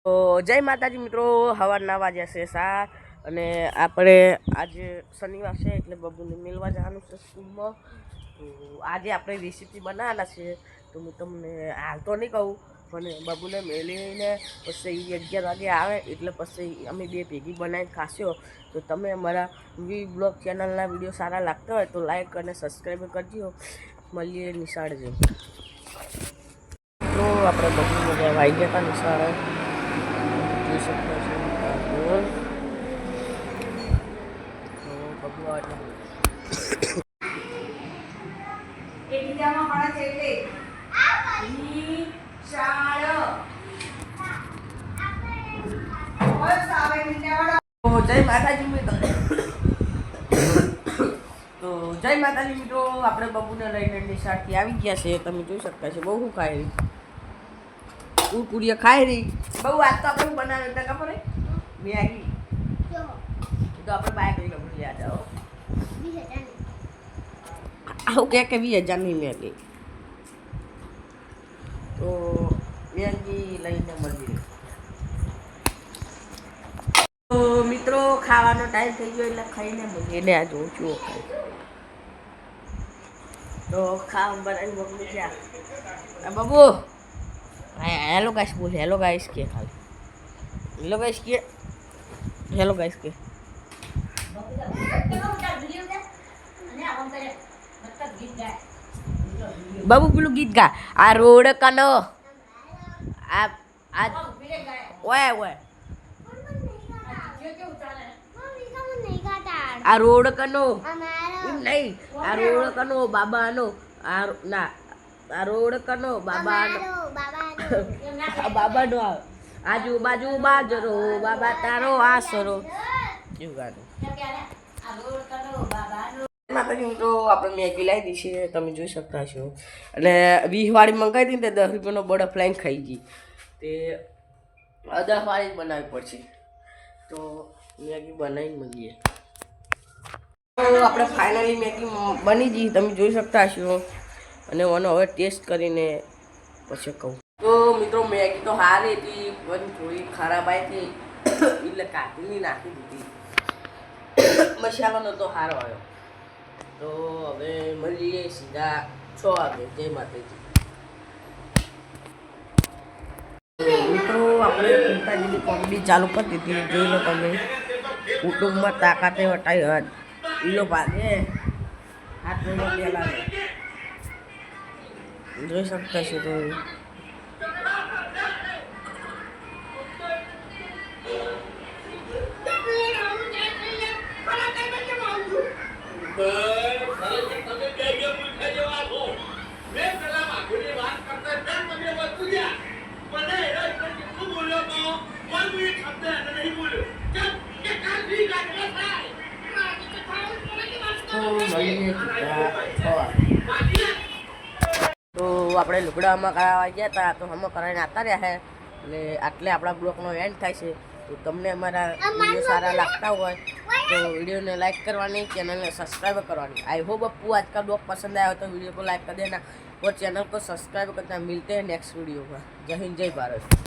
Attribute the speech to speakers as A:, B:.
A: તો જય માતાજી મિત્રો, સવારના વાગ્યા છે 7 અને આપણે આજે શનિવાર છે એટલે બબુને મેળવા જવાનું છે સ્કૂલમાં. તો આજે આપણે રેસીપી બનાવવાના છે. તો હું તમને હાલ તો નહીં કહું, પણ બબુને મેળવીને પછી 11 વાગે આવે એટલે પછી અમે બે ભેગી બનાવીને ખાશો. તો તમે અમારા વી બ્લોગ ચેનલના વિડીયો સારા લાગતા હોય તો લાઈક અને સબસ્ક્રાઈબ કરજો. મળીએ નિશાળે. તો આપણે બબુને વાઈ ગયા હતા નિશાળે. જય માતાજી મિત્રો. તો જય માતાજી મિત્રો, આપણે બબુને લઈને નિશાળથી આવી ગયા છે. તમે જોઈ શકતા છો બહુ ખાઈ રહી, કુરકુરિયા ખાઈ રહી. બહુ આજ તો આપણે બનાવે એટલે ખબર હે મેગી. તો આપણે બાઈક લઈને ખબર યાદ આવો આવું કે 20,000ની મેગી. તો મેગી લઈને મળીએ. તો મિત્રો ખાવાનો ટાઈમ થઈ ગયો એટલે ખાઈને મળીને આ જોઉં છું ખાઈ. તો ખાવા બનાવીને બબુ ક્યાં બબુ हेलो गाइस बोल, हेलो गाइस के खाली हेलो गाइस के, हेलो गाइस के बाबू पेलू गीत गा आ रोड कनो आ आ ओए ओए आ रोड कनो नहीं, आ रोड कनो बाबा नो आ ना, आ रोड कनो बाबा બાબા નો આજુબાજુ બાજરો બાબા તારો આસરો એવું ગાનું. માતાજી તો આપણે મેગી લાવી દી છે, તમે જોઈ શકતા છો. અને 20 વાળી મંગાવી હતી ને 10 રૂપિયાનો બર્ડ ફ્લાઈંગ ખાઈ ગઈ. તે 10 વાળી જ બનાવવી પડશે. તો મેગી બનાવીને મળીએ. આપણે ફાઇનલી મેગી બની ગઈ, તમે જોઈ શકતા છો. અને મને હવે ટેસ્ટ કરીને પછી કહું. તો મિત્રો મેગી તો સારી હતી પણ થોડી ખરાબ આવી હતી એટલે કાઢીને નાખી દીધી. મસાલો નહોતો સારો આવ્યો. તો હવે મળીએ સીધા 6 વાગે. જય માતાજી મિત્રો. આપણે પિતાજીની કોમેડી ચાલુ કરી દીધી, જોઈ લો તમે. કુટુંબમાં તાકાતે વટાઈ હદ ઈલો ભાગે હાથ મહિનો પહેલા જોઈ શકતા છો તો. તો આપણે લુગડામાં કરાવવા ગયા હતા, તો હમણાં કરાવીને આવતા રહ્યા છે. એટલે આટલે આપણા બ્લોગનો એન્ડ થાય છે. તો તમને અમારા વિડીયો સારા લાગતા હોય तो वीडियो ने लाइक करवानी, चैनल ने सब्सक्राइब करवानी। आई होप आपको आज का ब्लॉग पसंद आया हो तो वीडियो को लाइक कर देना और चैनल को सब्सक्राइब करना। मिलते हैं नेक्स्ट वीडियो में। जय हिंद, जय भारत।